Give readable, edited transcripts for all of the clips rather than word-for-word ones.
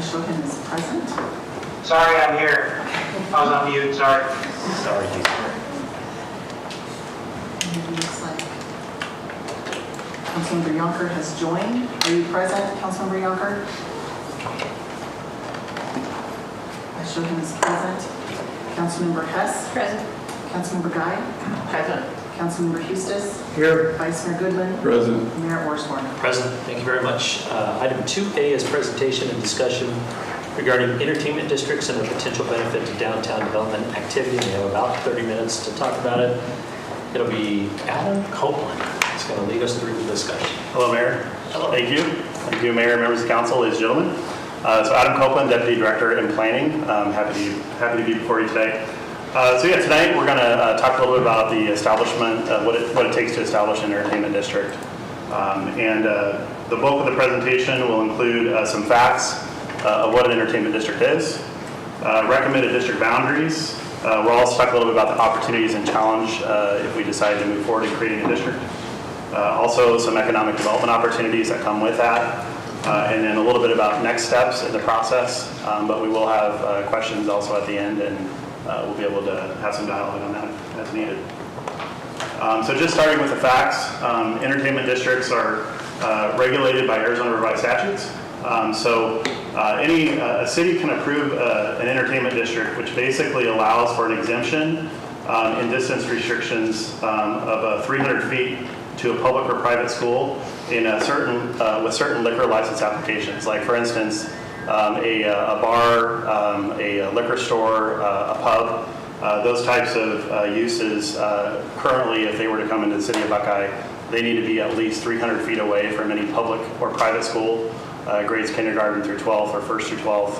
Shohan is present. Sorry, I'm here. I was on mute, sorry. Sorry, And it looks like Councilmember Yonker has joined. Are you present, Councilmember Yonker? Shohan is present. Councilmember Hess? Present. Councilmember Guy? Present. Councilmember Hustis? Here. Vice Mayor Goodman? Present. Mayor Orsborn? Present. Thank you very much. Item 2A is presentation and discussion regarding entertainment districts and their potential benefit to downtown development activity. We have about 30 minutes to talk about it. It'll be Adam Copeland. He's going to lead us through the discussion. Hello, Mayor. Hello. Thank you. Thank you, Mayor, members of council, ladies and gentlemen. So Adam Copeland, Deputy Director in Planning. Happy to be before you today. Tonight we're going to talk a little bit about the establishment, what it takes to establish an entertainment district. The bulk of the presentation will include some facts of what an entertainment district is, recommended district boundaries. We'll also talk a little bit about the opportunities and challenge if we decide to move forward in creating a district. Also some economic development opportunities that come with that. And then a little bit about next steps in the process, but we will have questions also at the end, and we'll be able to have some dialogue on that as needed. So just starting with the facts, entertainment districts are regulated by Arizona revised statutes. A city can approve an entertainment district, which basically allows for an exemption in distance restrictions of 300 feet to a public or private school in a with certain liquor license applications. Like for instance, a bar, a liquor store, a pub, those types of uses currently, if they were to come into the city of Buckeye, they need to be at least 300 feet away from any public or private school, grades kindergarten through 12th or 1st through 12th,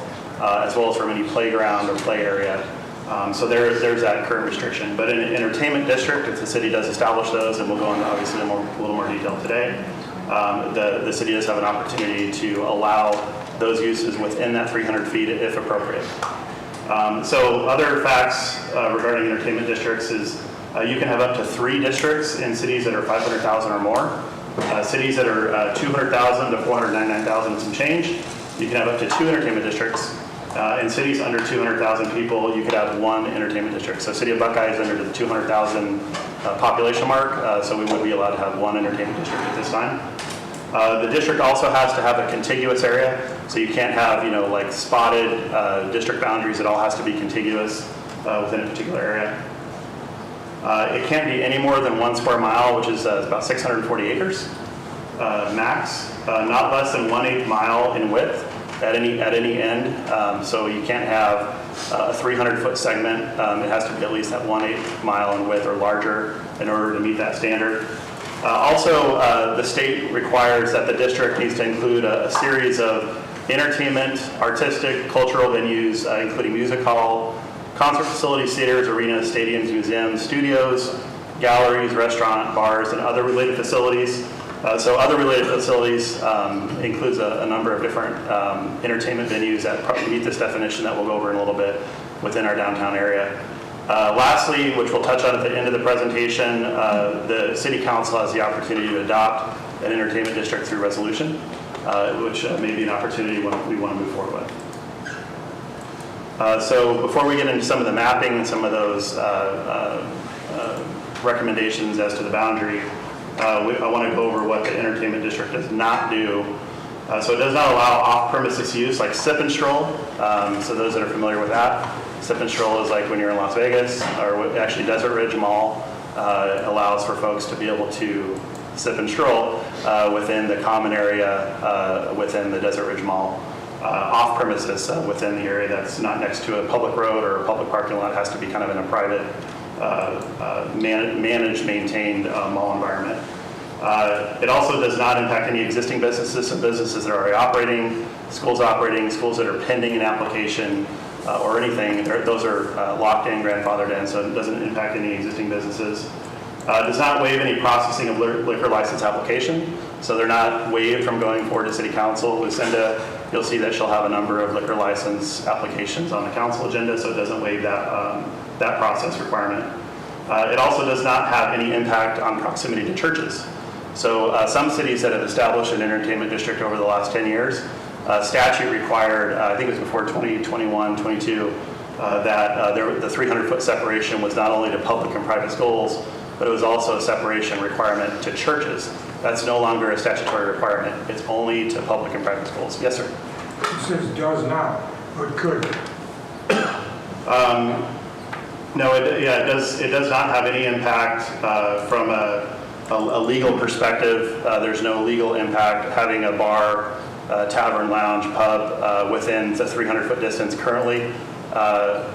as well as from any playground or play area. So there's that current restriction. But in an entertainment district, if the city does establish those, and we'll go into obviously a little more detail today, the city does have an opportunity to allow those uses within that 300 feet if appropriate. So other facts regarding entertainment districts is you can have up to 3 districts in cities that are 500,000 or more. Cities that are 200,000 to 499,000 and some change, you can have up to 2 entertainment districts. In cities under 200,000 people, you could have 1 entertainment district. So City of Buckeye is under the 200,000 population mark, so we would be allowed to have 1 entertainment district at this time. The district also has to have a contiguous area, so you can't have, like spotted district boundaries. It all has to be contiguous within a particular area. It can't be any more than 1 square mile, which is about 640 acres max. Not less than 1/8 mile in width at any end. So you can't have a 300-foot segment. It has to be at least at 1/8 mile in width or larger in order to meet that standard. Also, the state requires that the district needs to include a series of entertainment, artistic, cultural venues, including music hall, concert facilities, theaters, arenas, stadiums, museums, studios, galleries, restaurant, bars, and other related facilities. So other related facilities includes a number of different entertainment venues that probably meet this definition that we'll go over in a little bit within our downtown area. Lastly, which we'll touch on at the end of the presentation, the City Council has the opportunity to adopt an entertainment district through resolution, which may be an opportunity we want to move forward with. So before we get into some of the mapping and some of those recommendations as to the boundary, I want to go over what the entertainment district does not do. So it does not allow off-premises use like sip and stroll. So those that are familiar with that, sip and stroll is like when you're in Las Vegas, or actually Desert Ridge Mall allows for folks to be able to sip and stroll within the common area within the Desert Ridge Mall. Off premises within the area that's not next to a public road or a public parking lot. It has to be kind of in a private, managed, maintained mall environment. It also does not impact any existing businesses, so businesses that are already operating, schools that are pending an application, or anything. Those are locked in, grandfathered in, so it doesn't impact any existing businesses. Does not waive any processing of liquor license application, so they're not waived from going forward to City Council. Lucinda, you'll see that she'll have a number of liquor license applications on the council agenda, so it doesn't waive that process requirement. It also does not have any impact on proximity to churches. So some cities that have established an entertainment district over the last 10 years statute required, I think it was before 2021, 22, that the 300-foot separation was not only to public and private schools, but it was also a separation requirement to churches. That's no longer a statutory requirement. It's only to public and private schools. Yes, sir. It says does not, but could. No, it does not have any impact from a legal perspective. There's no legal impact having a bar, tavern, lounge, pub within the 300-foot distance currently.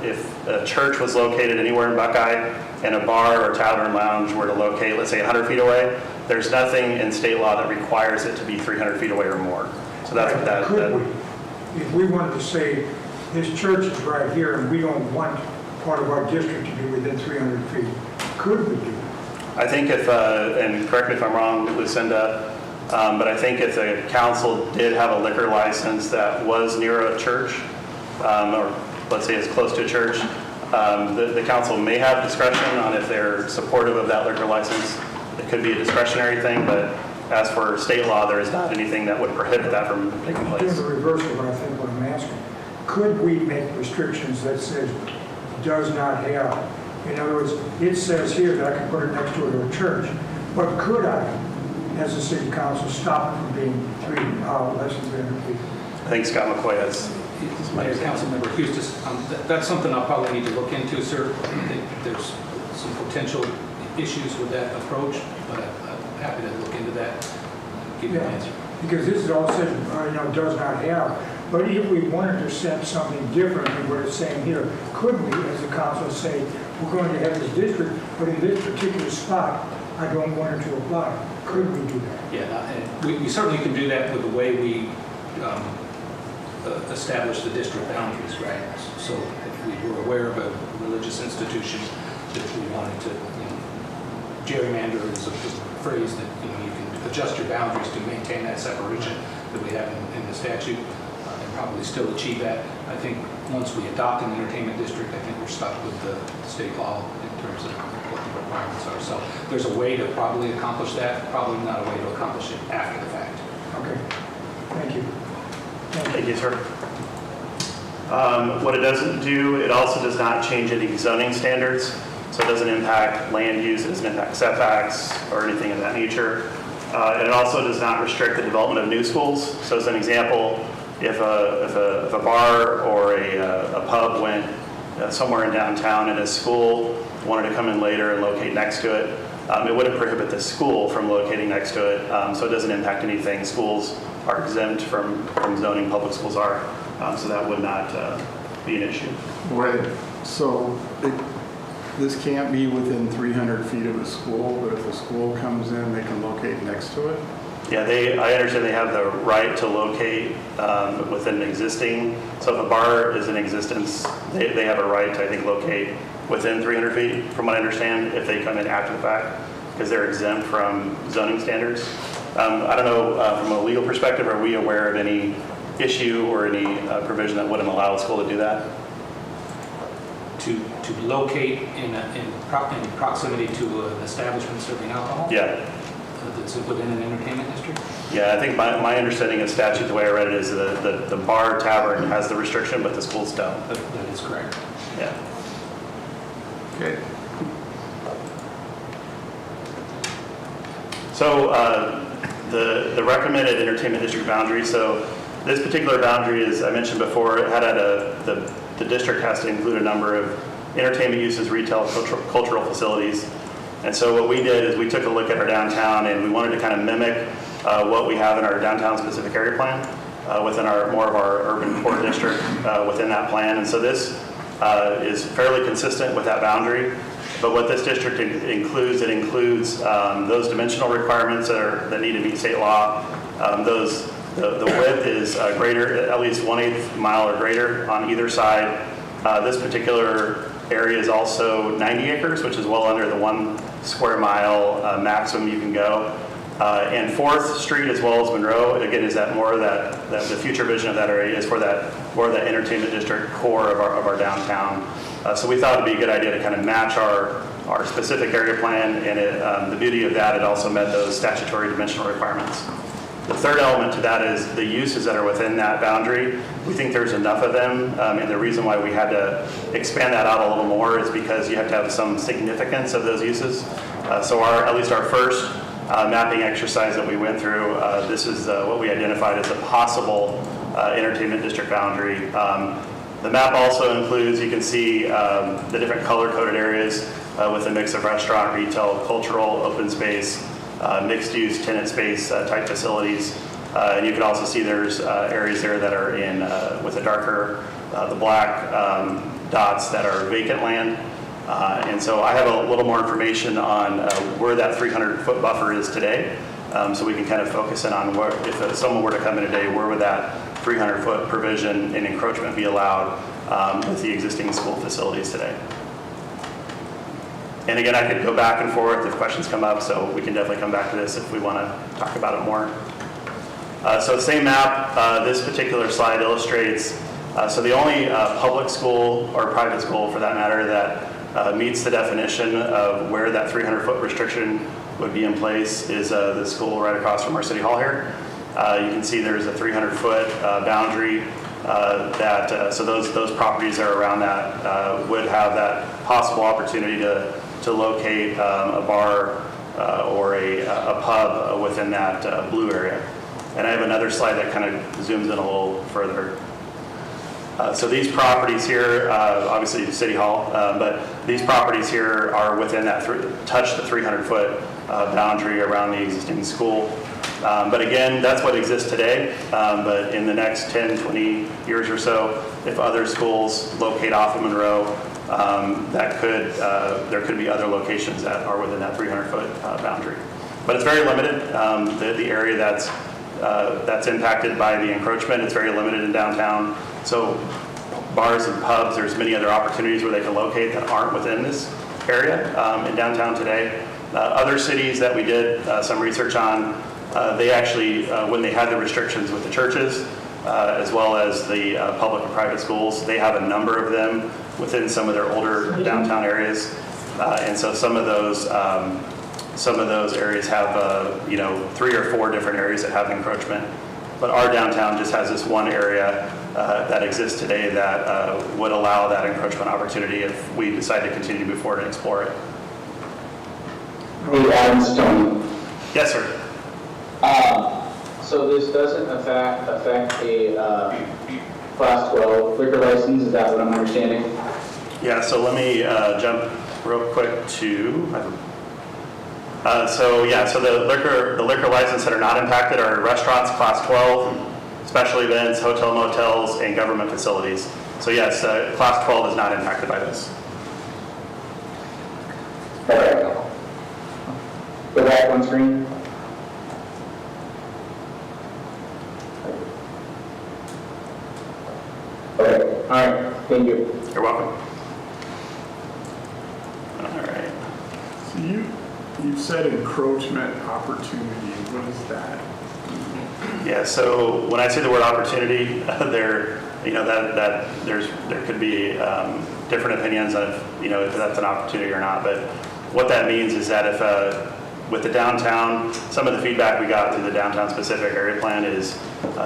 If a church was located anywhere in Buckeye and a bar or tavern lounge were to locate, let's say 100 feet away, there's nothing in state law that requires it to be 300 feet away or more. So that's what that. Could we? If we wanted to say this church is right here and we don't want part of our district to be within 300 feet, could we do that? I think if, and correct me if I'm wrong, Lucinda, but I think if the council did have a liquor license that was near a church, or let's say it's close to a church, the council may have discretion on if they're supportive of that liquor license. It could be a discretionary thing, but as for state law, there is not anything that would prohibit that from taking Doing place. the reverse of what I think what I'm asking. Could we make restrictions that says does not have? In other words, it says here that I can put it next door to a church, but could I, as a city council, stop it from being less than 300 feet? I think Scott McCoy has. Mayor, Councilmember Hustis, that's something I'll probably need to look into, sir. I think there's some potential issues with that approach, but I'm happy to look into that, give you an answer. Because this is all said, does not have. But if we wanted to set something different than what it's saying here, could we, as a council, say, we're going to have this district, but in this particular spot, I don't want it to apply? Could we do that? Yeah, and we certainly can do that with the way we establish the district boundaries, right? So if we were aware of a religious institution that we wanted to, gerrymander is a phrase that, you can adjust your boundaries to maintain that separation that we have in the statute and probably still achieve that. I think once we adopt an entertainment district, I think we're stuck with the state law in terms of what the requirements are. So there's a way to probably accomplish that, probably not a way to accomplish it after the fact. Okay, thank you. Thank you, sir. What it doesn't do, it also does not change any zoning standards. So it doesn't impact land use, it doesn't impact setbacks or anything of that nature. And it also does not restrict the development of new schools. So as an example, if a bar or a pub went somewhere in downtown and a school wanted to come in later and locate next to it, it wouldn't prohibit the school from locating next to it. So it doesn't impact anything. Schools are exempt from zoning, public schools are. So that would not be an issue. Right, so this can't be within 300 feet of a school, but if a school comes in, they can locate next to it? Yeah, I understand they have the right to locate within an existing, so if a bar is in existence, they have a right to, I think, locate within 300 feet, from what I understand, if they come in after the fact, because they're exempt from zoning standards. I don't know, from a legal perspective, are we aware of any issue or any provision that wouldn't allow a school to do that? To locate in proximity to an establishment serving alcohol? Yeah. That's within an entertainment district? Yeah, I think my understanding of statute, the way I read it, is the bar tavern has the restriction, but the schools don't. That is correct. Yeah. Okay. So the recommended entertainment district boundary, so this particular boundary, as I mentioned before, it had the district has to include a number of entertainment uses, retail, cultural facilities. And so what we did is we took a look at our downtown and we wanted to kind of mimic what we have in our downtown specific area plan within more of our urban core district within that plan. And so this is fairly consistent with that boundary. But what this district includes, it includes those dimensional requirements that need to meet state law. The width is greater, at least 1/8 mile or greater on either side. This particular area is also 90 acres, which is well under the 1 square mile maximum you can go. And 4th Street as well as Monroe, again, is that more of that the future vision of that area is for that more of that entertainment district core of our downtown. So we thought it'd be a good idea to kind of match our specific area plan, and the beauty of that, it also met those statutory dimensional requirements. The third element to that is the uses that are within that boundary. We think there's enough of them, and the reason why we had to expand that out a little more is because you have to have some significance of those uses. So at least our first mapping exercise that we went through, this is what we identified as a possible entertainment district boundary. The map also includes, you can see the different color-coded areas with a mix of restaurant, retail, cultural, open space, mixed-use tenant space type facilities. And you can also see there's areas there that are in with the darker, the black dots that are vacant land. And so I have a little more information on where that 300-foot buffer is today. So we can kind of focus in on where, if someone were to come in today, where would that 300-foot provision and encroachment be allowed with the existing school facilities today. And again, I could go back and forth if questions come up, so we can definitely come back to this if we want to talk about it more. So same map, this particular slide illustrates, so the only public school or private school for that matter that meets the definition of where that 300-foot restriction would be in place is the school right across from our city hall here. You can see there's a 300-foot boundary so those properties that are around that would have that possible opportunity to locate a bar or a pub within that blue area. And I have another slide that kind of zooms in a little further. So these properties here, obviously City Hall, but these properties here are within that, touch the 300-foot boundary around the existing school. But again, that's what exists today. But in the next 10, 20 years or so, if other schools locate off of Monroe, there could be other locations that are within that 300-foot boundary. But it's very limited. The area that's impacted by the encroachment, it's very limited in downtown. So bars and pubs, there's many other opportunities where they can locate that aren't within this area in downtown today. Other cities that we did some research on, they actually, when they had the restrictions with the churches, as well as the public and private schools, they have a number of them within some of their older downtown areas. And so some of those areas have, 3 or 4 different areas that have encroachment. But our downtown just has this one area that exists today that would allow that encroachment opportunity if we decide to continue to move forward and explore it. Hey, Adam, it's Tony. Yes, sir. So this doesn't affect a Class 12 liquor license, is that what I'm understanding? Yeah, so let me jump real quick to, so the liquor license that are not impacted are restaurants, Class 12, special events, hotel motels, and government facilities. So yes, Class 12 is not impacted by this. All right. Go back one screen. Okay, all right, thank you. You're welcome. All right. So you said encroachment opportunity. What is that? Yeah, so when I say the word opportunity, there could be different opinions on if that's an opportunity or not. But what that means is that if with the downtown, some of the feedback we got through the downtown specific area plan is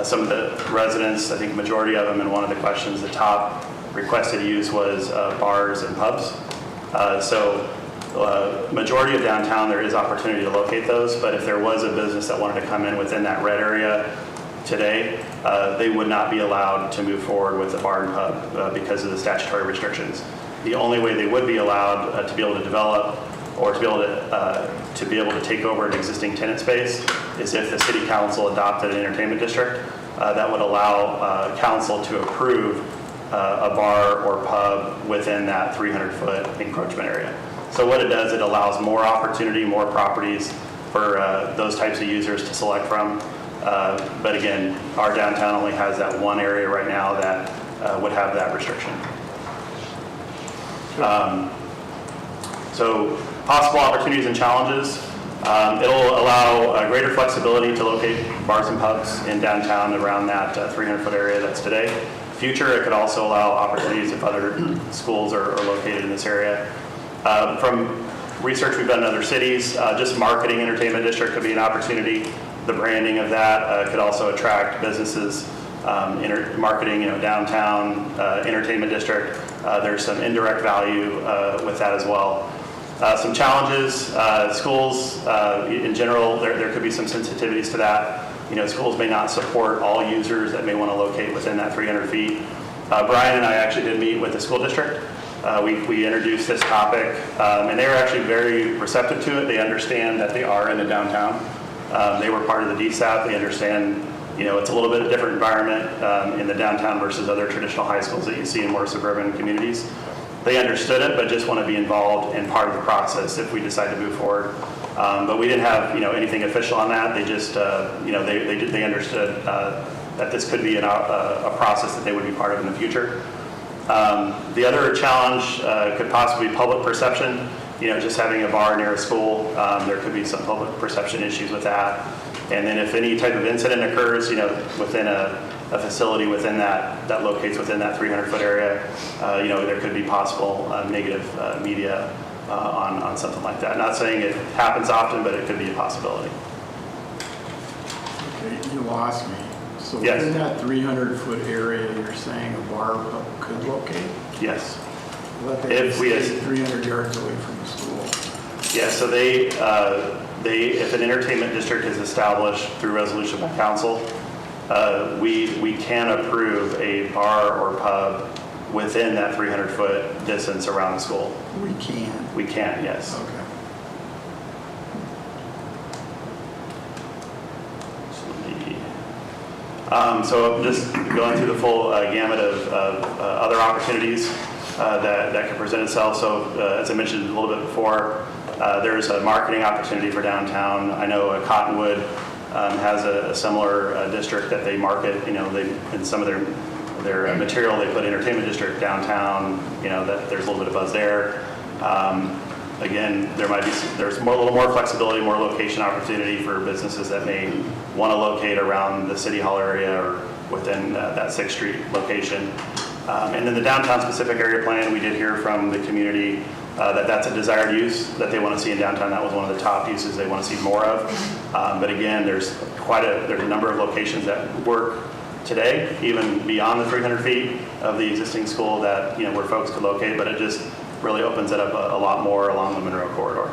some of the residents, I think majority of them, in one of the questions, the top requested use was bars and pubs. Majority of downtown, there is opportunity to locate those, but if there was a business that wanted to come in within that red area today, they would not be allowed to move forward with a bar and pub because of the statutory restrictions. The only way they would be allowed to be able to develop or to be able to take over an existing tenant space is if the city council adopted an entertainment district that would allow council to approve a bar or pub within that 300-foot encroachment area. So what it does, it allows more opportunity, more properties for those types of users to select from. But again, our downtown only has that one area right now that would have that restriction. So possible opportunities and challenges. It'll allow greater flexibility to locate bars and pubs in downtown around that 300-foot area that's today. Future, it could also allow opportunities if other schools are located in this area. From research we've done in other cities, just marketing entertainment district could be an opportunity. The branding of that could also attract businesses, marketing, downtown, entertainment district. There's some indirect value with that as well. Some challenges, schools in general, there could be some sensitivities to that. Schools may not support all users that may want to locate within that 300 feet. Brian and I actually did meet with the school district. We introduced this topic, and they were actually very receptive to it. They understand that they are in the downtown. They were part of the DSAP. They understand, it's a little bit of a different environment in the downtown versus other traditional high schools that you see in more suburban communities. They understood it, but just want to be involved in part of the process if we decide to move forward. But we didn't have, anything official on that. They just, they understood that this could be a process that they would be part of in the future. The other challenge could possibly be public perception. Just having a bar near a school, there could be some public perception issues with that. And then if any type of incident occurs, within a facility within that locates within that 300-foot area, there could be possible negative media on something like that. Not saying it happens often, but it could be a possibility. Okay, you lost me. So Yes. within that 300-foot area, you're saying a bar could locate? Yes. Let they If we- stay 300 yards away from the school. Yeah, so if an entertainment district is established through resolution by council, we can approve a bar or pub within that 300-foot distance around the school. We can. We can, yes. Okay. So just going through the full gamut of other opportunities that could present itself. So as I mentioned a little bit before, there's a marketing opportunity for downtown. I know Cottonwood has a similar district that they market. In some of their material, they put entertainment district downtown. That there's a little bit of buzz there. Again, there's a little more flexibility, more location opportunity for businesses that may want to locate around the City Hall area or within that 6th Street location. And then the downtown specific area plan, we did hear from the community that's a desired use that they want to see in downtown. That was one of the top uses they want to see more of. But again, there's a number of locations that work today, even beyond the 300 feet of the existing school that, where folks could locate, but it just really opens it up a lot more along the Monroe corridor.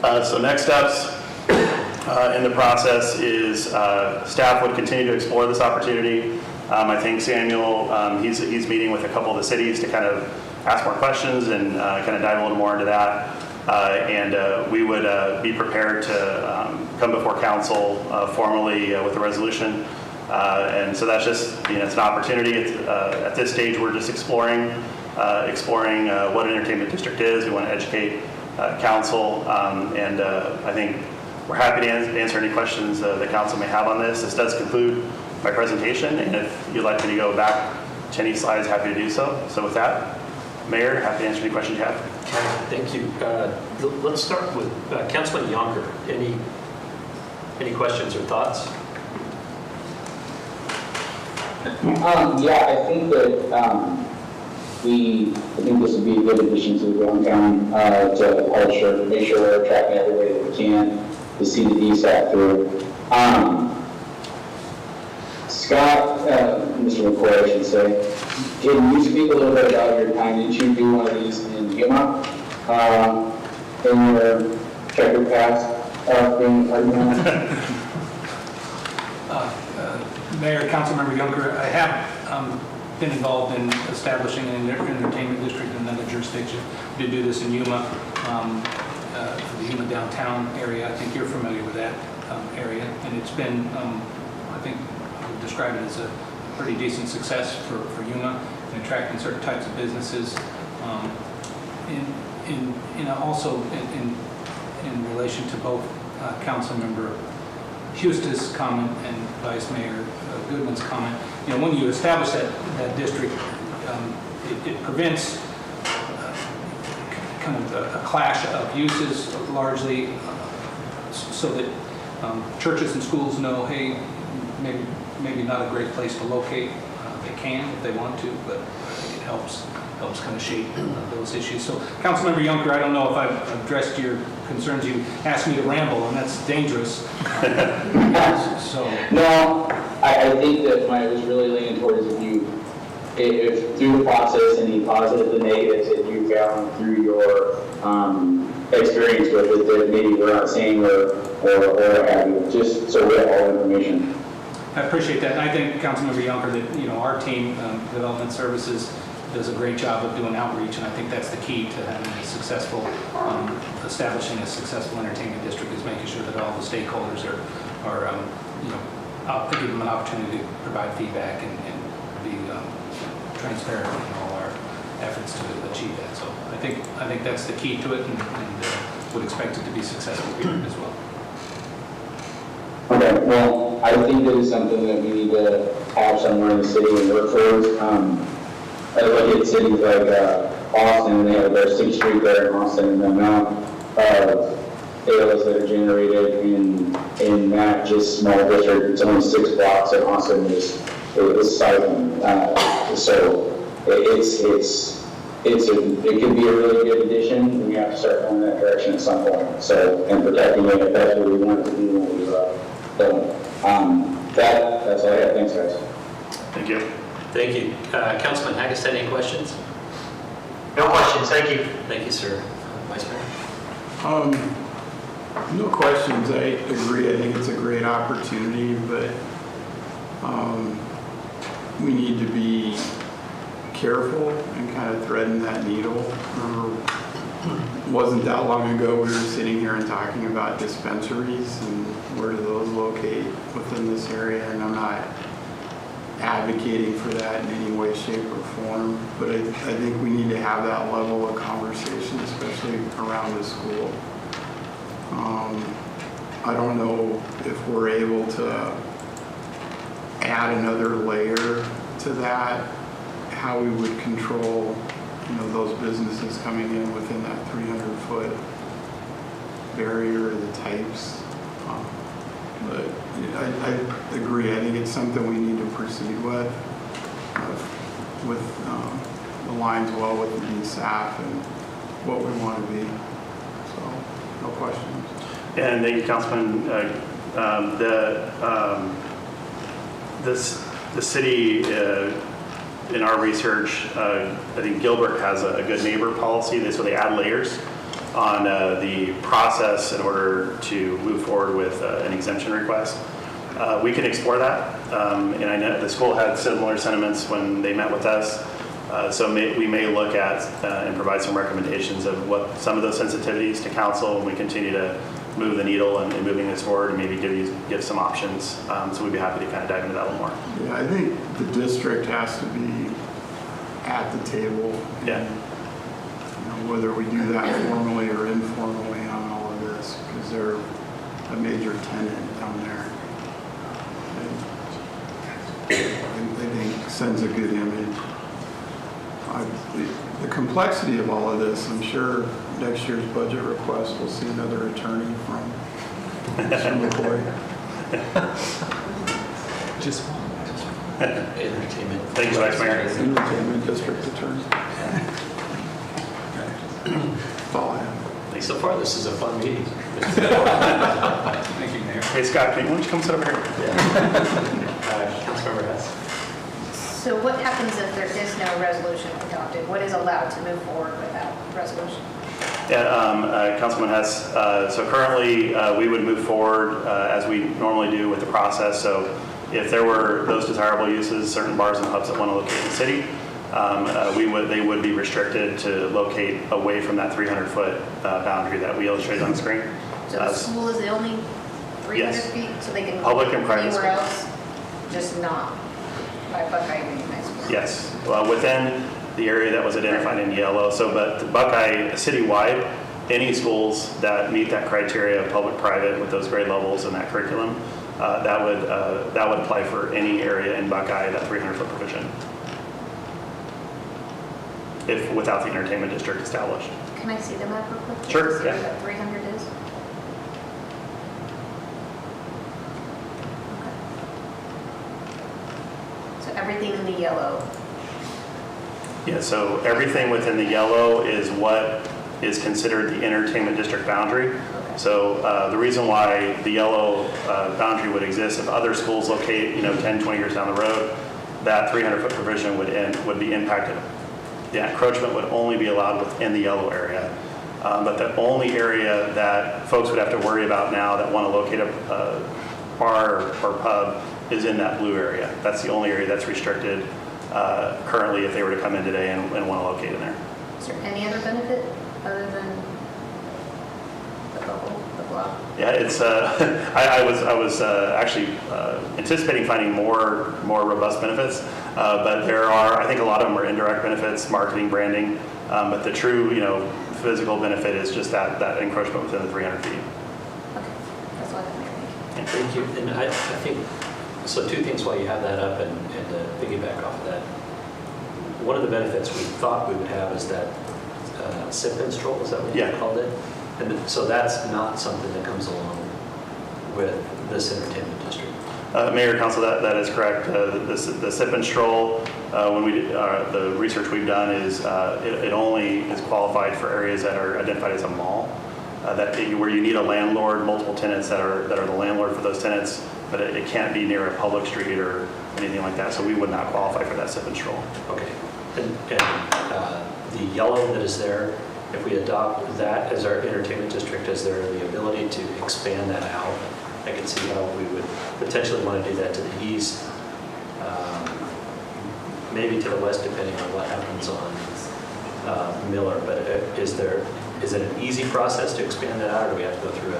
So next steps in the process is staff would continue to explore this opportunity. I think Samuel, he's meeting with a couple of the cities to kind of ask more questions and kind of dive a little more into that. And we would be prepared to come before council formally with a resolution. And so that's just, it's an opportunity. At this stage, we're just exploring what an entertainment district is. We want to educate council, and I think we're happy to answer any questions the council may have on this. This does conclude my presentation, and if you'd like me to go back to any slides, happy to do so. So with that, Mayor, happy to answer any questions you have. Okay, thank you. Let's start with Councilman Yonker. Any questions or thoughts? Yeah, I think that I think this would be a good addition to the downtown to make sure we're attracting everybody that we can to see the DSAP through. Scott, Mr. McCoy, I should say, can you speak a little bit about your time? Did you do one of these in Yuma in your checkered past being part of that? Mayor, Councilmember Yonker, I have been involved in establishing an entertainment district in another jurisdiction. We did do this in Yuma, for the Yuma downtown area. I think you're familiar with that area, and it's been, I think, I would describe it as a pretty decent success for Yuma in attracting certain types of businesses. Also in relation to both Councilmember Husta's comment and Vice Mayor Goodman's comment, when you establish that district, it prevents kind of a clash of uses largely, so that churches and schools know, hey, maybe not a great place to locate. They can if they want to, but I think it helps helps kind of shape those issues. So Councilmember Yunker, I don't know if I've addressed your concerns. You asked me to ramble, and that's dangerous. So No, I think that I was really leaning towards if through the process, any positives and negatives that you found through your experience with it that maybe we're not seeing or have you, just so we have all information. I appreciate that, and I think Councilmember Yunker that our team, Development Services, does a great job of doing outreach, and I think that's the key to having a successful, establishing a successful entertainment district is making sure that all the stakeholders are give them an opportunity to provide feedback and be transparent in all our efforts to achieve that. So I think that's the key to it, and would expect it to be successful here as well. Okay, well, I think that is something that we need to have somewhere in the city and work towards. I look at cities like Austin, they have their 6th Street there in Austin, and the amount of sales that are generated in that just small district. It's only 6 blocks, and Austin is siphoned. So it could be a really good addition, and we have to start going that direction at some point. So, and protecting it, if that's what we want it to do when we don't. That's all I have. Thanks, guys. Thank you. Thank you. Councilman Haggis, any questions? No questions, thank you. Thank you, sir. Vice Mayor? No questions. I agree. I think it's a great opportunity, but we need to be careful and kind of threading that needle. Wasn't that long ago we were sitting here and talking about dispensaries and where do those locate within this area, and I'm not advocating for that in any way, shape, or form, but I think we need to have that level of conversation, especially around the school. I don't know if we're able to add another layer to that, how we would control, those businesses coming in within that 300-foot barrier, the types. But I agree. I think it's something we need to proceed with aligns well with the DSAF and what we want to be. So, no questions. And thank you, Councilman. The city, in our research, I think Gilbert has a good neighbor policy. So they add layers on the process in order to move forward with an exemption request. We can explore that, and I know the school had similar sentiments when they met with us. So we may look at and provide some recommendations of what some of those sensitivities to council when we continue to move the needle and moving this forward, and maybe give some options. So we'd be happy to kind of dive into that a little more. Yeah, I think the district has to be at the table. Yeah. Whether we do that formally or informally on all of this, because they're a major tenant down there. I think sends a good image. The complexity of all of this, I'm sure next year's budget request will see another attorney from Mr. McCoy. Just one. Entertainment. Thank you, Vice Mayor. Entertainment district attorney. That's all I have. So far, this is a fun meeting. Thank you, Mayor. Hey, Scott, why don't you come sit over here? Councilmember Hess. So what happens if there is no resolution adopted? What is allowed to move forward without resolution? Yeah, Councilman Hess, so currently we would move forward as we normally do with the process. So if there were those desirable uses, certain bars and pubs that want to locate in the city, they would be restricted to locate away from that 300-foot boundary that we illustrated on the screen. So the school is the only 300 Yes. feet, so they can Public and private anywhere schools. else, just not by Buckeye Union High School. Yes, well, within the area that was identified in yellow. So, but Buckeye citywide, any schools that meet that criteria of public-private with those grade levels and that curriculum, that would apply for any area in Buckeye, that 300-foot provision, if without the entertainment district established. Can I see the map real quick? Sure, See yeah. where that 300 is? Okay. So everything in the yellow Yeah, so everything within the yellow is what is considered the entertainment district boundary. So the reason why the yellow boundary would exist, if other schools locate, 10, 20 years down the road, that 300-foot provision would be impacted. The encroachment would only be allowed within the yellow area. But the only area that folks would have to worry about now that want to locate a bar or pub is in that blue area. That's the only area that's restricted currently if they were to come in today and want to locate in there. Is there any other benefit other than the bubble, the block? Yeah, it's. I was actually anticipating finding more robust benefits, but there are. I think a lot of them are indirect benefits, marketing, branding. But the true, physical benefit is just that encroachment within the 300 feet. Okay, that's all I have, Mayor. Thank you. And I think, so two things while you have that up and to piggyback off of that. One of the benefits we thought we would have is that sip and stroll, is that what you called it? And so that's not something that comes along with this entertainment district. Mayor, Council, that is correct. The sip and stroll, when we did, the research we've done is it only is qualified for areas that are identified as a mall, where you need a landlord, multiple tenants that are the landlord for those tenants, but it can't be near a public street or anything like that. So we would not qualify for that sip and stroll. Okay. And the yellow that is there, if we adopt that as our entertainment district, is there the ability to expand that out? I can see how we would potentially want to do that to the east, maybe to the west, depending on what happens on Miller. But is it an easy process to expand that out, or do we have to go through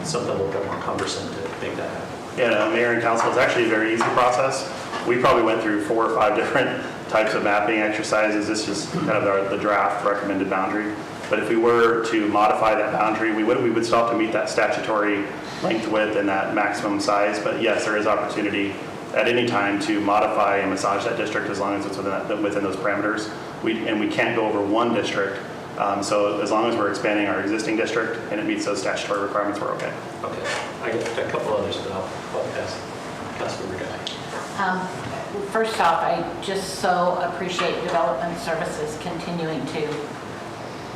something a little bit more cumbersome to make that happen? Yeah, Mayor and Council, it's actually a very easy process. We probably went through 4 or 5 different types of mapping exercises. This is kind of the draft recommended boundary. But if we were to modify that boundary, we would still have to meet that statutory length, width, and that maximum size. But yes, there is opportunity at any time to modify and massage that district as long as it's within those parameters. And we can't go over one district. So as long as we're expanding our existing district and it meets those statutory requirements, we're okay. Okay. I got a couple others, but I'll pass. Councilmember Buckeye. First off, I just so appreciate Development Services continuing to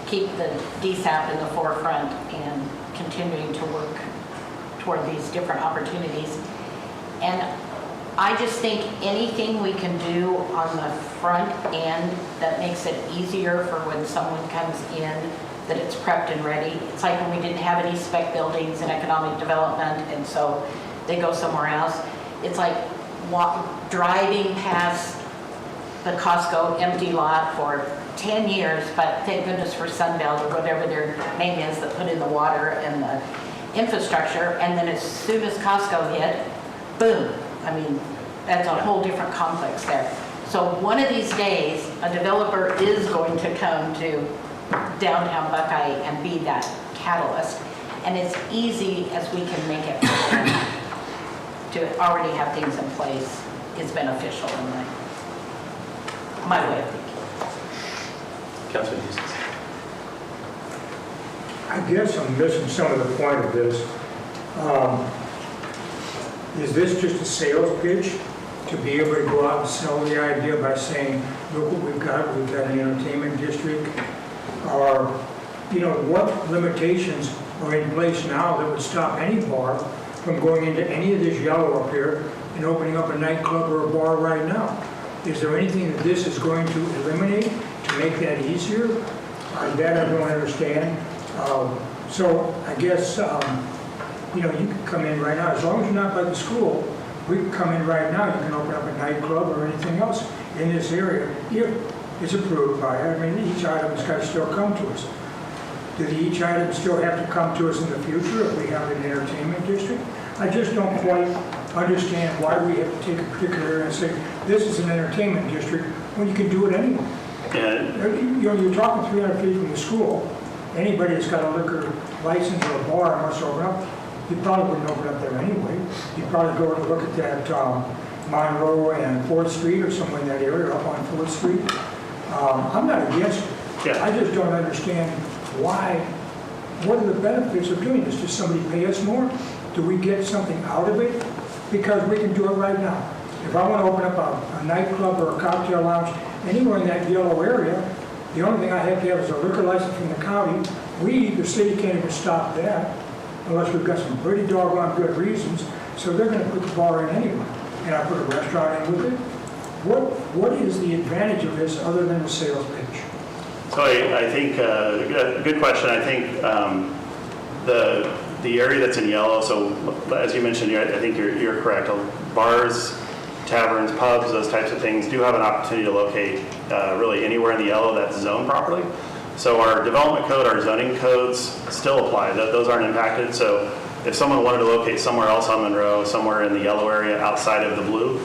keep the DSAP in the forefront and continuing to work toward these different opportunities. And I just think anything we can do on the front end that makes it easier for when someone comes in, that it's prepped and ready. It's like when we didn't have any spec buildings in economic development, and so they go somewhere else. It's like driving past the Costco empty lot for 10 years, but thank goodness for Sunbelt or whatever their name is that put in the water and the infrastructure, and then as soon as Costco hit, boom. I mean, that's a whole different complex there. So one of these days, a developer is going to come to downtown Buckeye and be that catalyst. And as easy as we can make it for them to already have things in place is beneficial in my way of thinking. Councilman Houston. I guess I'm missing some of the point of this. Is this just a sales pitch to be able to go out and sell the idea by saying, look what we've got an entertainment district? Or, what limitations are in place now that would stop any bar from going into any of this yellow up here and opening up a nightclub or a bar right now? Is there anything that this is going to eliminate to make that easier? That I don't understand. So I guess, you can come in right now. As long as you're not by the school, we can come in right now. You can open up a nightclub or anything else in this area if it's approved by it. I mean, each item's got to still come to us. Do each item still have to come to us in the future if we have an entertainment district? I just don't quite understand why we have to take a particular area and say, this is an entertainment district, when you can do it anyway. You're talking 300 feet from the school. Anybody that's got a liquor license or a bar and wants to open up, you probably wouldn't open up there anyway. You'd probably go and look at that Monroe and 4th Street or somewhere in that area up on 4th Street. I'm not against it. Yeah. I just don't understand why, what are the benefits of doing this? Does somebody pay us more? Do we get something out of it? Because we can do it right now. If I want to open up a nightclub or a cocktail lounge anywhere in that yellow area, the only thing I have to have is a liquor license from the county. We, the city, can't even stop that unless we've got some pretty doggone good reasons. So they're going to put the bar in anyway. And I put a restaurant in with it. What is the advantage of this other than the sales pitch? So I think, good question. I think the area that's in yellow, so as you mentioned, I think you're correct. Bars, taverns, pubs, those types of things do have an opportunity to locate really anywhere in the yellow that's zoned properly. So our development code, our zoning codes still apply. Those aren't impacted. So if someone wanted to locate somewhere else on Monroe, somewhere in the yellow area outside of the blue,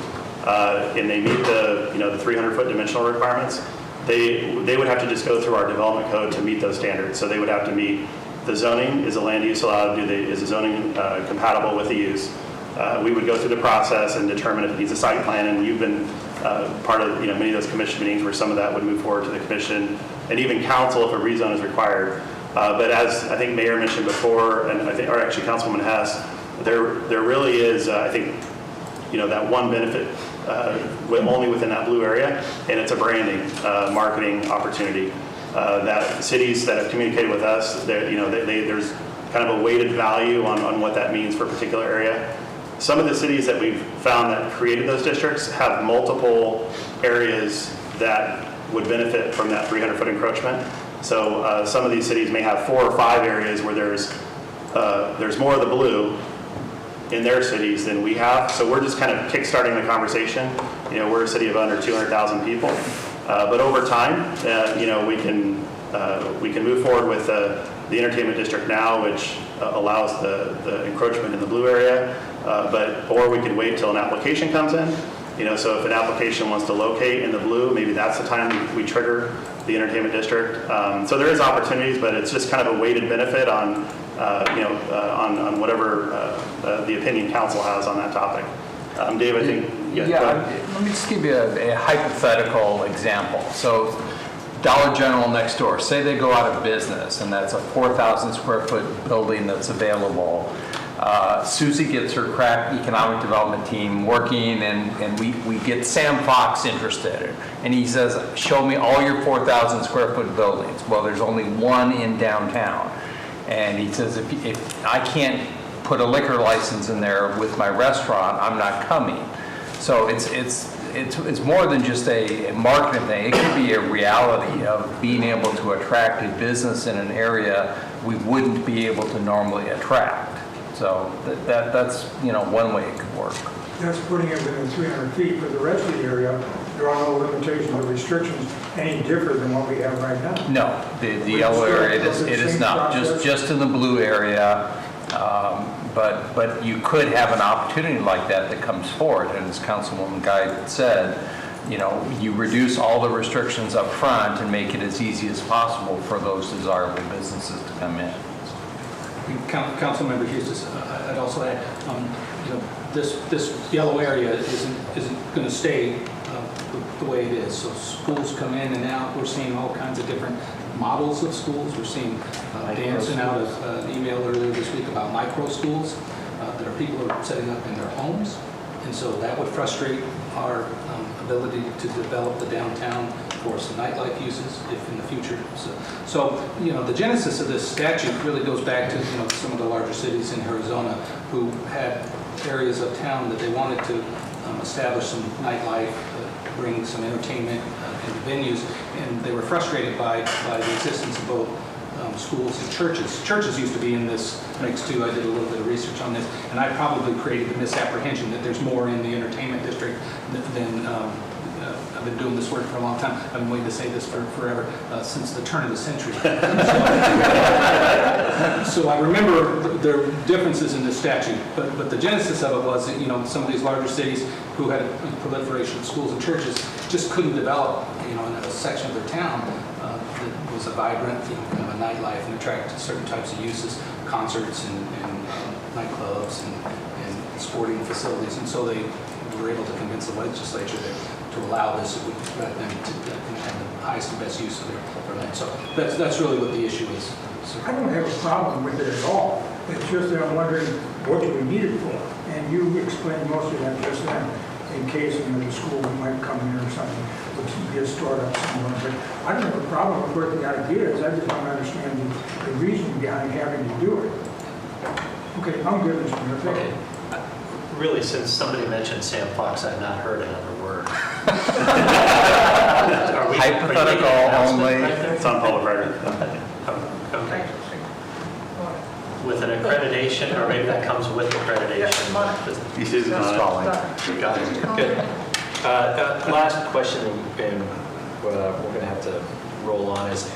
and they meet the 300-foot dimensional requirements, they would have to just go through our development code to meet those standards. So they would have to meet the zoning. Is the land use allowed? Is the zoning compatible with the use? We would go through the process and determine if it needs a site plan, and you've been part of many of those commission meetings where some of that would move forward to the commission and even council if a rezone is required. But as I think Mayor mentioned before, and I think, or actually Councilwoman Hess, there really is, I think, that one benefit only within that blue area, and it's a branding, marketing opportunity. That cities that have communicated with us, there's kind of a weighted value on what that means for a particular area. Some of the cities that we've found that created those districts have multiple areas that would benefit from that 300-foot encroachment. So some of these cities may have 4 or 5 areas where there's more of the blue in their cities than we have. So we're just kind of kickstarting the conversation. We're a city of under 200,000 people, but over time, we can move forward with the entertainment district now, which allows the encroachment in the blue area, or we could wait till an application comes in. So if an application wants to locate in the blue, maybe that's the time we trigger the entertainment district. So there is opportunities, but it's just kind of a weighted benefit on whatever the opinion council has on that topic. Dave, I think. Let me just give you a hypothetical example. So Dollar General next door, say they go out of business, and that's a 4,000 square foot building that's available. Susie gets her crack economic development team working, and we get Sam Fox interested. And he says, show me all your 4,000 square foot buildings. Well, there's only one in downtown. And he says, if I can't put a liquor license in there with my restaurant, I'm not coming. So it's more than just a marketing thing. It could be a reality of being able to attract a business in an area we wouldn't be able to normally attract. So that's one way it could work. That's putting it within 300 feet. For the rest of the area, there are no limitations or restrictions any different than what we have right now. No, the yellow area, it is not. Just in the blue area. But you could have an opportunity like that comes forward, and as Councilwoman Guy said, you reduce all the restrictions up front and make it as easy as possible for those desirable businesses to come in. Councilmember Hughes, I'd also add, this yellow area isn't going to stay the way it is. So schools come in and out. We're seeing all kinds of different models of schools. We're seeing Dan sent out an email earlier this week about micro schools that are people are setting up in their homes, and so that would frustrate our ability to develop the downtown for some nightlife uses if in the future. So the genesis of this statute really goes back to some of the larger cities in Arizona who had areas of town that they wanted to establish some nightlife, bring some entertainment into venues, and they were frustrated by the existence of both schools and churches. Churches used to be in this mix too. I did a little bit of research on this, and I probably created the misapprehension that there's more in the entertainment district than I've been doing this work for a long time. I've been waiting to say this for forever, since the turn of the century. So I remember there are differences in the statute, but the genesis of it was that, some of these larger cities who had a proliferation of schools and churches just couldn't develop, in a section of their town that was a vibrant, kind of a nightlife and attract certain types of uses, concerts and nightclubs and sporting facilities. And so they were able to convince the legislature to allow this if we could let them to have the highest and best use of their land. So that's really what the issue is. So I don't have a problem with it at all. It's just that I'm wondering, what do we need it for? And you explained most of that just then. in case the school might come in or something, would get stored up somewhere. But I don't have a problem with what the idea is, I just don't understand the reason behind having to do it. Okay, I'm good, Mr. Mayor. Thank you. Okay. Really, since somebody mentioned Sam Fox, I've not heard another word. Are we- Hypothetical are you making an announcement only. right there? It's on public record. Okay. With an accreditation, or maybe that comes with accreditation. He sees it on it. Got it, good. Last question, and we're going to have to roll on, is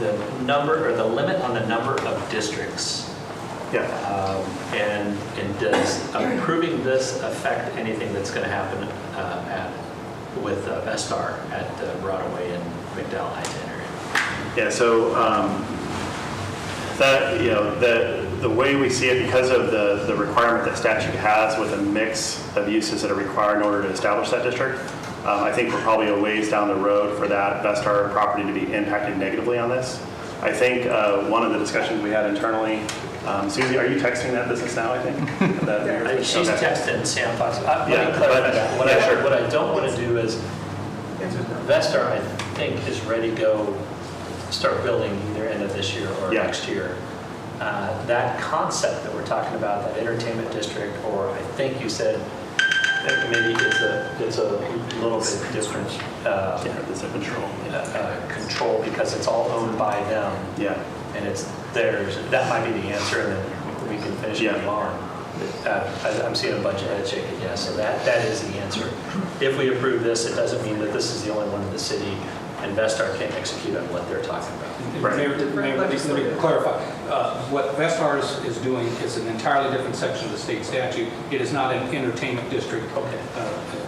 the number, or the limit on the number of districts. Yeah. And does approving this affect anything that's going to happen with Vestar at the Broadway and McDowell I-10 area? Yeah, so that, the way we see it, because of the requirement that statute has with a mix of uses that are required in order to establish that district, I think we're probably a ways down the road for that Vestar property to be impacted negatively on this. I think one of the discussions we had internally, Susie, are you texting that business now, I think? She's Okay. texting Sam Fox. Let me Yeah, clarify but- that. yeah, sure. What I don't want to do is, Vestar, I think, is ready to go start building either end of this year or Yeah. next year. That concept that we're talking about, that entertainment district, or I think you said, maybe it's a little bit different There's a control. control because it's all owned by them. Yeah. And it's theirs. That might be the answer, and then we can finish it tomorrow. I'm seeing a bunch of heads shaking yes, so that is the answer. If we approve this, it doesn't mean that this is the only one in the city, and Vestar can't execute on what they're talking about. Mayor, let me clarify. What Vestar is doing is an entirely different section of the state statute. It is not an entertainment district,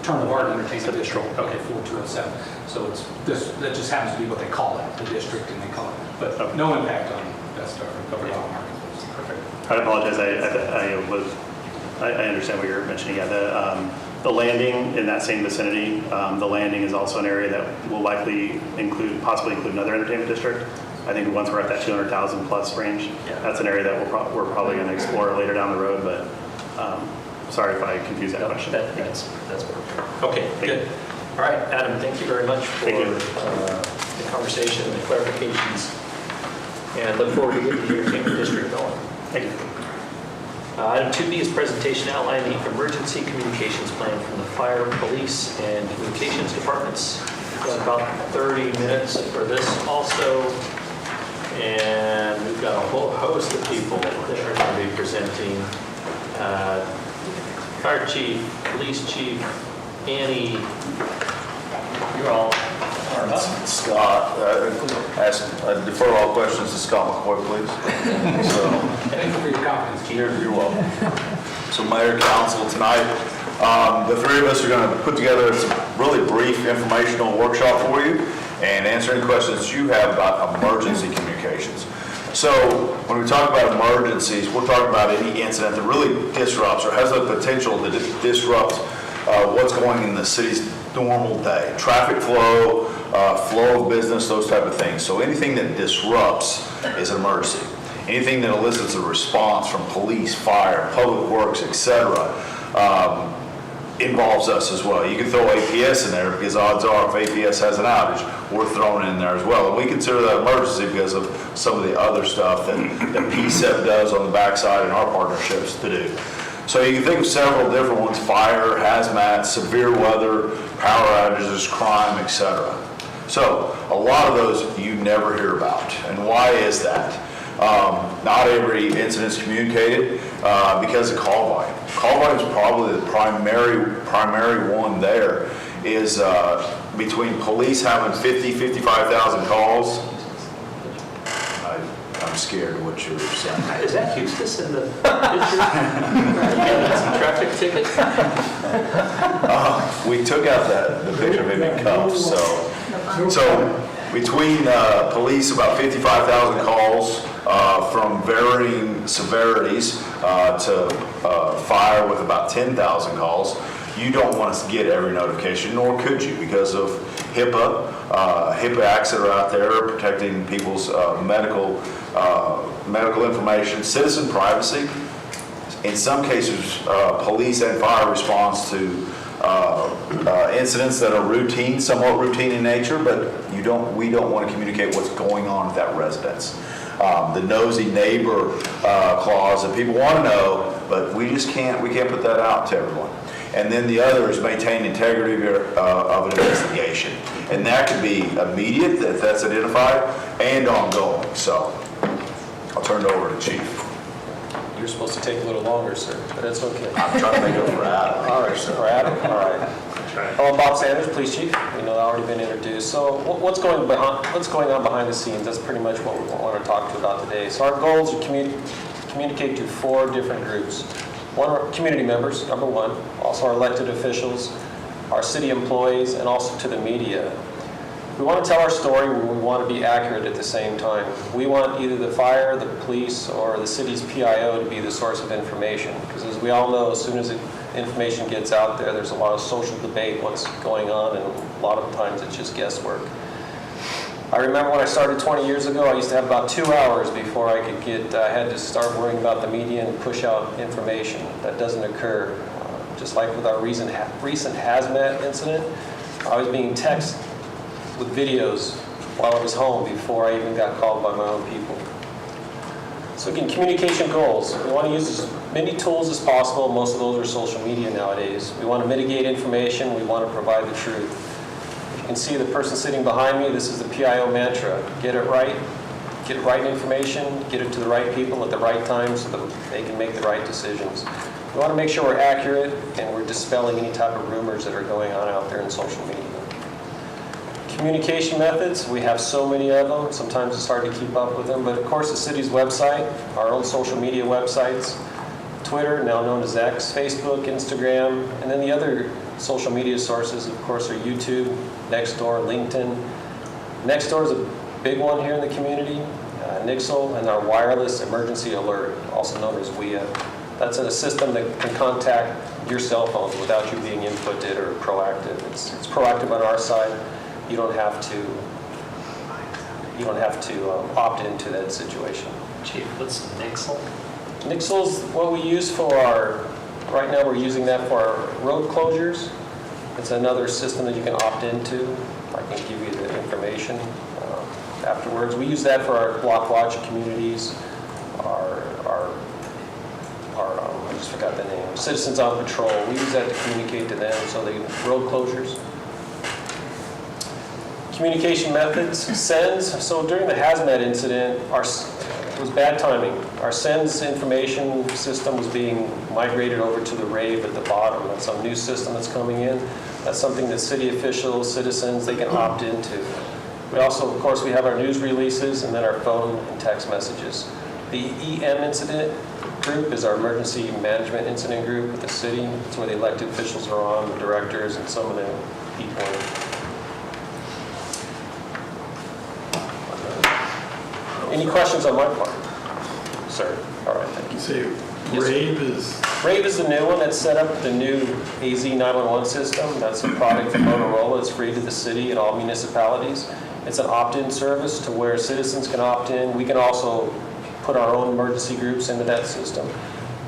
term of art entertainment district, 4207. So that just happens to be what they call it, the district, and they call it. But no impact on Vestar or Cover Law Marketplace. Perfect. I apologize, I understand what you're mentioning. Yeah, the landing in that same vicinity, the landing is also an area that will likely possibly include another entertainment district. I think once we're at that 200,000 plus range, that's an area that we're probably going to explore later down the road, but sorry if I confused that question. That's perfect. Okay, good. All right, Adam, thank you very much for the conversation and the clarifications. And look forward to getting the entertainment district going. Thank you. Item 2B is presentation outlining the emergency communications plan from the fire, police, and communications departments. We've got about 30 minutes for this also. And we've got a whole host of people that are going to be presenting. Fire chief, police chief, Annie, you're all are up. Scott, I defer all questions to Scott McCoy, please. Thank you for your confidence, Chief. You're welcome. So Mayor, Council, tonight, the three of us are going to put together some really brief informational workshop for you and answer any questions you have about emergency communications. So when we talk about emergencies, we're talking about any incident that really disrupts or has the potential to disrupt what's going in the city's normal day. Traffic flow, flow of business, those type of things. So anything that disrupts is an emergency. Anything that elicits a response from police, fire, public works, etc., involves us as well. You can throw APS in there because odds are if APS has an outage, we're thrown in there as well. And we consider that emergency because of some of the other stuff that PSEP does on the backside and our partnerships to do. So you can think of several different ones: fire, hazmat, severe weather, power outages, crime, etc. So a lot of those you never hear about. And why is that? Not every incident is communicated because of call volume. Call volume is probably the primary one there is between police having 55,000 calls. I'm scared of what you're saying. Is that Eustis in the picture? Yeah, some traffic tickets? We took out the picture of him in cuffs, so between police, about 55,000 calls from varying severities to fire with about 10,000 calls. You don't want us to get every notification, nor could you, because of HIPAA acts that are out there protecting people's medical information, citizen privacy. In some cases, police and fire response to incidents that are routine, somewhat routine in nature, but we don't want to communicate what's going on at that residence. The nosy neighbor clause that people want to know, but we can't put that out to everyone. And then the other is maintain integrity of an investigation. And that could be immediate, if that's identified, and ongoing. So I'll turn it over to Chief. You're supposed to take a little longer, sir, but that's okay. I'm trying to make up for Adam. All right, sir, Adam, all right. Hello, I'm Bob Sanders, Police Chief. We know I've already been introduced. So what's going on behind the scenes? That's pretty much what we want to talk to you about today. So our goals are communicate to 4 different groups. One are community members, number 1, also our elected officials, our city employees, and also to the media. We want to tell our story, but we want to be accurate at the same time. We want either the fire, the police, or the city's PIO to be the source of information. Because as we all know, as soon as information gets out there, there's a lot of social debate, what's going on, and a lot of times it's just guesswork. I remember when I started 20 years ago, I used to have about 2 hours before I had to start worrying about the media and push out information. That doesn't occur. Just like with our recent hazmat incident, I was being texted with videos while I was home before I even got called by my own people. So again, communication goals. We want to use as many tools as possible. Most of those are social media nowadays. We want to mitigate information. We want to provide the truth. You can see the person sitting behind me, this is the PIO mantra. Get it right information, get it to the right people at the right time so that they can make the right decisions. We want to make sure we're accurate and we're dispelling any type of rumors that are going on out there in social media. Communication methods, we have so many of them. Sometimes it's hard to keep up with them, but of course the city's website, our own social media websites, Twitter, now known as X, Facebook, Instagram, and then the other social media sources, of course, are YouTube, Nextdoor, LinkedIn. Nextdoor is a big one here in the community. Nixle and our wireless emergency alert, also known as WIA. That's a system that can contact your cell phones without you being inputted or proactive. It's proactive on our side. You don't have to opt into that situation. Chief, what's Nixle? Nixle's what we use for right now we're using that for our road closures. It's another system that you can opt into. I can give you the information afterwards. We use that for our block watch communities, I just forgot the name, Citizens on Patrol. We use that to communicate to them, so they road closures. Communication methods, sends. So during the hazmat incident, it was bad timing. Our sends information system was being migrated over to the rave at the bottom. That's some new system that's coming in. That's something that city officials, citizens, they can opt into. We also, of course, we have our news releases and then our phone and text messages. The EM incident group is our emergency management incident group with the city. It's where the elected officials are on, the directors, and some of the people. Any questions on my part? Sir? All right, thank you. You say Rave is... Rave is the new one that set up the new AZ 911 system. That's a product from Motorola. It's free to the city and all municipalities. It's an opt-in service to where citizens can opt in. We can also put our own emergency groups into that system.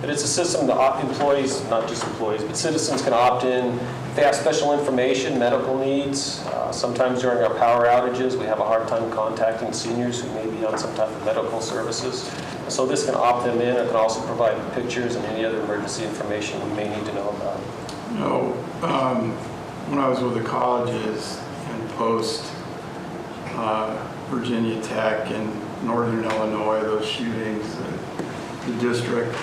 But it's a system that employees, not just employees, but citizens can opt in. If they have special information, medical needs, sometimes during our power outages, we have a hard time contacting seniors who may be on some type of medical services. So this can opt them in. It can also provide pictures and any other emergency information we may need to know about. You know, when I was with the colleges and post Virginia Tech and Northern Illinois, those shootings, the district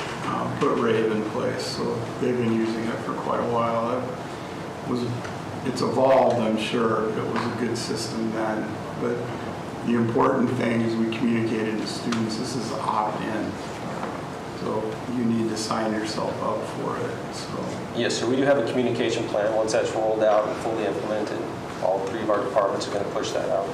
put Rave in place. So they've been using it for quite a while. It's evolved, I'm sure. It was a good system then. But the important thing is we communicated to students, this is opt-in. So you need to sign yourself up for it. So. Yes, sir. We do have a communication plan. Once that's rolled out and fully implemented, all 3 of our departments are going to push that out.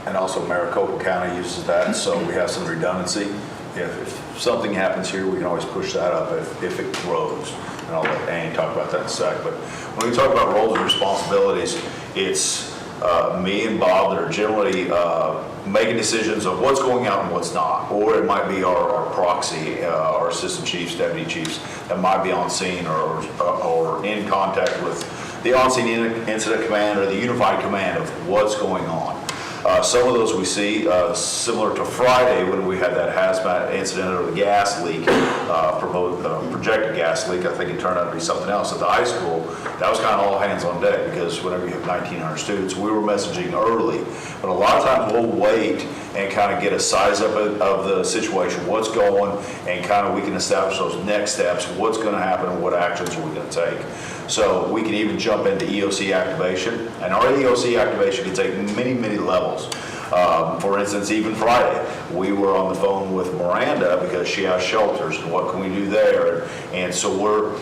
And also Maricopa County uses that, so we have some redundancy. If something happens here, we can always push that up if it grows. And I'll let Annie talk about that in a sec. But when we talk about roles and responsibilities, it's me and Bob that are generally making decisions of what's going out and what's not. Or it might be our proxy, our assistant chiefs, deputy chiefs that might be on scene or in contact with the on-scene incident command or the unified command of what's going on. Some of those we see, similar to Friday when we had that hazmat incident or the gas leak, projected gas leak. I think it turned out to be something else at the high school. That was kind of all hands on deck because whenever you have 1,900 students, we were messaging early. But a lot of times we'll wait and kind of get a size up of the situation, what's going, and kind of we can establish those next steps, what's going to happen and what actions are we going to take. So we can even jump into EOC activation, and our EOC activation can take many, many levels. For instance, even Friday, we were on the phone with Miranda because she has shelters, and what can we do there? And so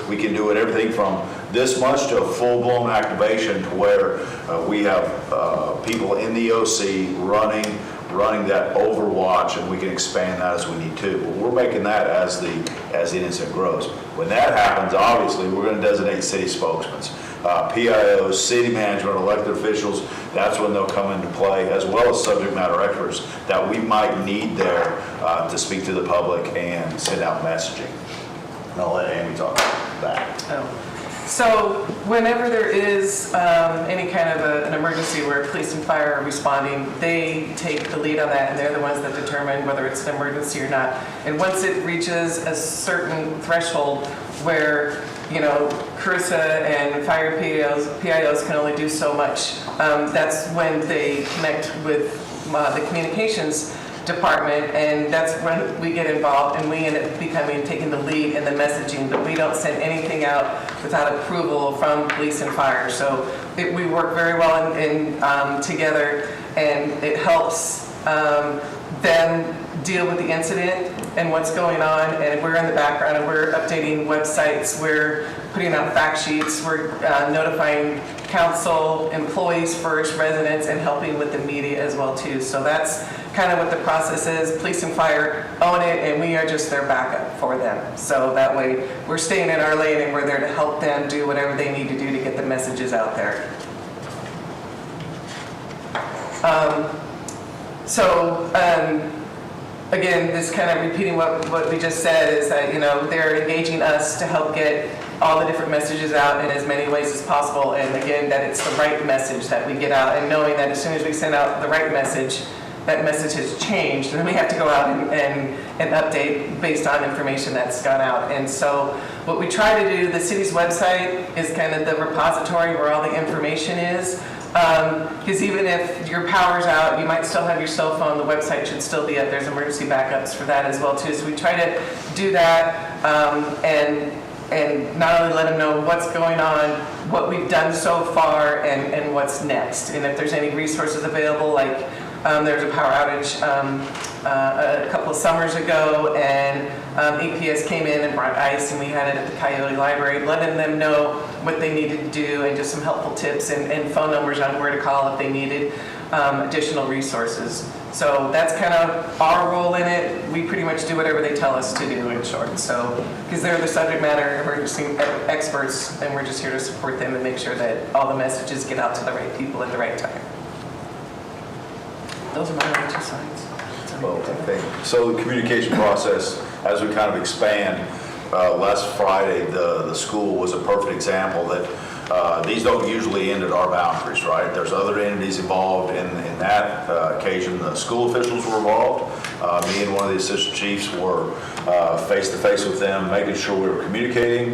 we can do it everything from this much to a full-blown activation to where we have people in the EOC running that overwatch, and we can expand that as we need to. But we're making that as the incident grows. When that happens, obviously, we're going to designate city spokesmen, PIOs, city management, elected officials. That's when they'll come into play, as well as subject matter experts that we might need there to speak to the public and send out messaging. And I'll let Amy talk about that. So whenever there is any kind of an emergency where police and fire are responding, they take the lead on that, and they're the ones that determine whether it's an emergency or not. And once it reaches a certain threshold where, you know, Carissa and fire PIOs can only do so much, that's when they connect with the communications department, and that's when we get involved and we end up taking the lead in the messaging, but we don't send anything out without approval from police and fire. So we work very well together, and it helps them deal with the incident and what's going on, and we're in the background and we're updating websites, we're putting out fact sheets, we're notifying council, employees first, residents, and helping with the media as well too. So that's kind of what the process is. Police and fire own it, and we are just their backup for them. So that way we're staying in our lane and we're there to help them do whatever they need to do to get the messages out there. Again, this kind of repeating what we just said is that, you know, they're engaging us to help get all the different messages out in as many ways as possible, and again, that it's the right message that we get out, and knowing that as soon as we send out the right message, that message has changed, and then we have to go out and update based on information that's gone out. And so what we try to do, the city's website is kind of the repository where all the information is. Because even if your power's out, you might still have your cell phone, the website should still be up. There's emergency backups for that as well too. So we try to do that and not only let them know what's going on, what we've done so far, and what's next. And if there's any resources available, like there was a power outage a couple of summers ago, and EPS came in and brought ice, and we had it at the Coyote Library, letting them know what they needed to do, and just some helpful tips and phone numbers on where to call if they needed additional resources. So that's kind of our role in it. We pretty much do whatever they tell us to do, in short. So, because they're the subject matter emergency experts, and we're just here to support them and make sure that all the messages get out to the right people at the right time. Those are my only 2 slides. Well, so the communication process, as we kind of expand, last Friday, the school was a perfect example that these don't usually end at our boundaries, right? There's other entities involved in that occasion. The school officials were involved. Me and one of the assistant chiefs were face-to-face with them, making sure we were communicating.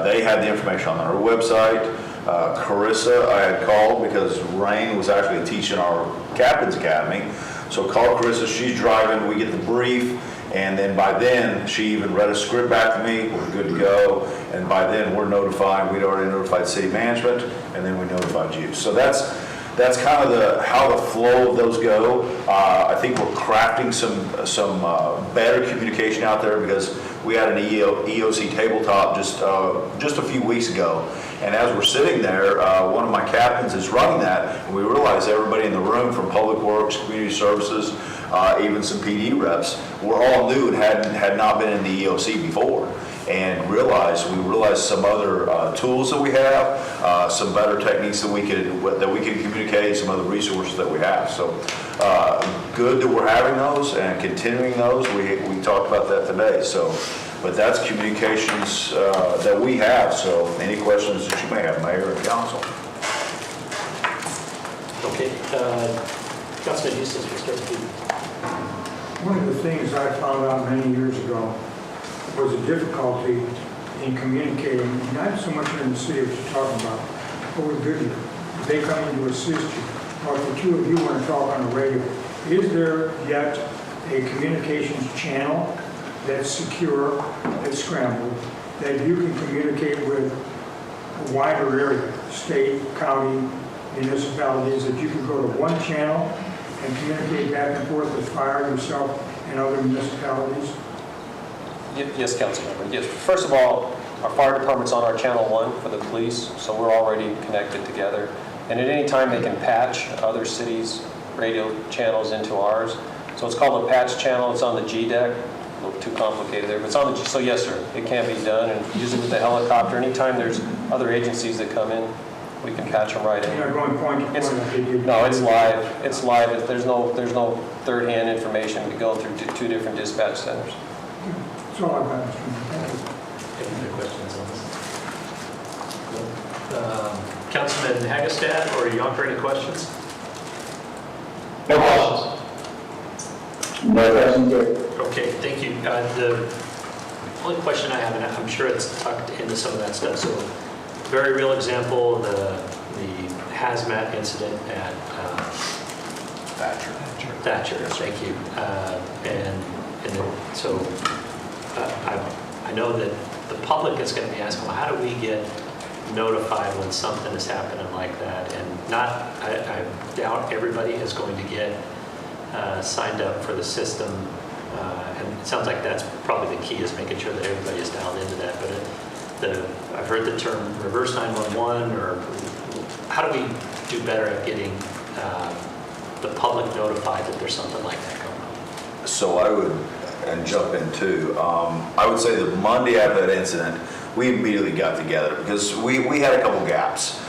They had the information on their website. Carissa, I had called because Rain was actually teaching our Captain's Academy. So called Carissa, she's driving, we get the brief, and then by then, she even read a script back to me, we're good to go, and by then we're notified, we'd already notified city management, and then we notified you. So that's kind of how the flow of those go. I think we're crafting some better communication out there because we had an EOC tabletop just a few weeks ago. And as we're sitting there, one of my captains is running that, and we realized everybody in the room from Public Works, Community Services, even some PD reps, were all new and had not been in the EOC before. and realize some other tools that we have, some better techniques that we can communicate, some other resources that we have. So good that we're having those and continuing those. We talked about that today. So, but that's communications that we have. So any questions that you may have, Mayor and Council? Okay, Councilman Eustace, we'll start with you. One of the things I found out many years ago was a difficulty in communicating, not so much in the city as you're talking about, but with video. They come in to assist you, or if the two of you want to talk on the radio, is there yet a communications channel that's secure, that's scrambled, that you can communicate with a wider area, state, county, municipalities, that you can go to one channel and communicate back and forth with fire, yourself, and other municipalities? Yes, Councilmember. Yes. First of all, our fire department's on our channel 1 for the police, so we're already connected together. And at any time, they can patch other cities' radio channels into ours. So it's called a patch channel. It's on the G deck. A little too complicated there, but it's on the G. So yes, sir, it can be done, and usually with the helicopter. Anytime there's other agencies that come in, we can patch them right in. You're not going point to point like they did. No, it's live. It's live. There's no third-hand information. We go through two different dispatch centers. That's all I've got, Mr. Mayor. Thank you. Any other questions on this? Councilman Hagestad or Yonker, any questions? No questions. No questions here. Okay, thank you. The only question I have, and I'm sure it's tucked into some of that stuff, so very real example, the hazmat incident at Thatcher, thank you. I know that the public is going to be asking, well, how do we get notified when something is happening like that? And I doubt everybody is going to get signed up for the system. And it sounds like that's probably the key, is making sure that everybody is dialed into that. But I've heard the term reverse 911, or how do we do better at getting the public notified that there's something like that going on? So I would, and jump in too, I would say the Monday after that incident, we immediately got together because we had a couple gaps.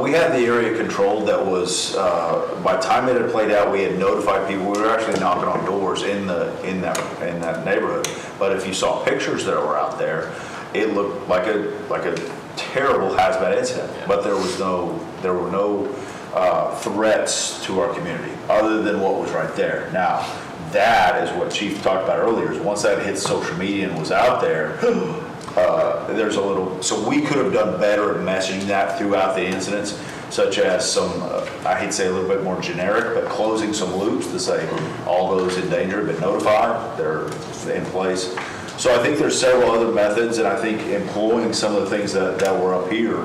We had the area controlled that was, by the time it had played out, we had notified people. We were actually knocking on doors in that neighborhood. But if you saw pictures that were out there, it looked like a terrible hazmat incident. Yeah. But there were no threats to our community other than what was right there. Now, that is what Chief talked about earlier, is once that hit social media and was out there, there's a little, so we could have done better at messaging that throughout the incidents, such as some, I hate to say a little bit more generic, but closing some loops to say all those in danger have been notified, they're in place. So I think there's several other methods, and I think employing some of the things that were up here,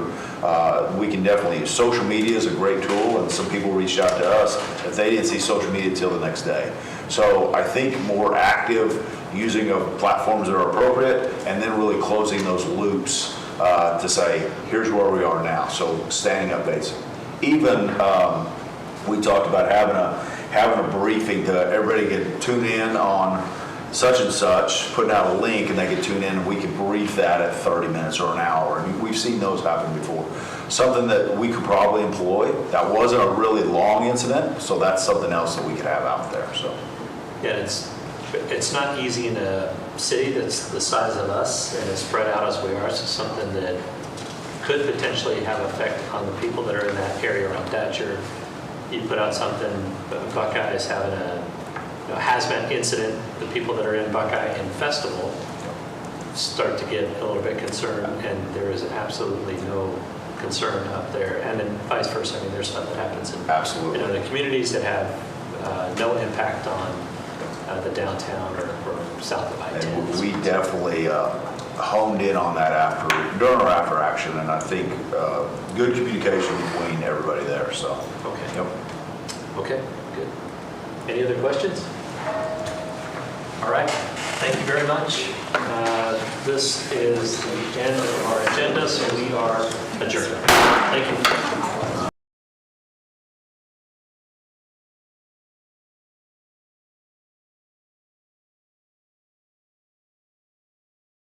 we can definitely use. Social media is a great tool, and some people reached out to us if they didn't see social media until the next day. So I think more active using of platforms that are appropriate, and then really closing those loops to say, here's where we are now. So staying updates. Even we talked about having a briefing to everybody could tune in on such and such, putting out a link, and they could tune in, and we could brief that at 30 minutes or an hour. And we've seen those happen before. Something that we could probably employ. That wasn't a really long incident, so that's something else that we could have out there. So, yeah, it's not easy in a city that's the size of us and as spread out as we are. So something that could potentially have effect on the people that are in that area around Thatcher. You put out something, Buckeye is having a hazmat incident, the people that are in Buckeye in Festival start to get a little bit concerned, and there is absolutely no concern up there. And then vice versa. I mean, there's stuff that happens in the communities that have no impact on the downtown or south of I-10. And we definitely honed in on that during or after action, and I think good communication between everybody there. So, okay. Yep. Okay, good. Any other questions? All right, thank you very much. This is the end of our agenda, so we are adjourned. Thank you.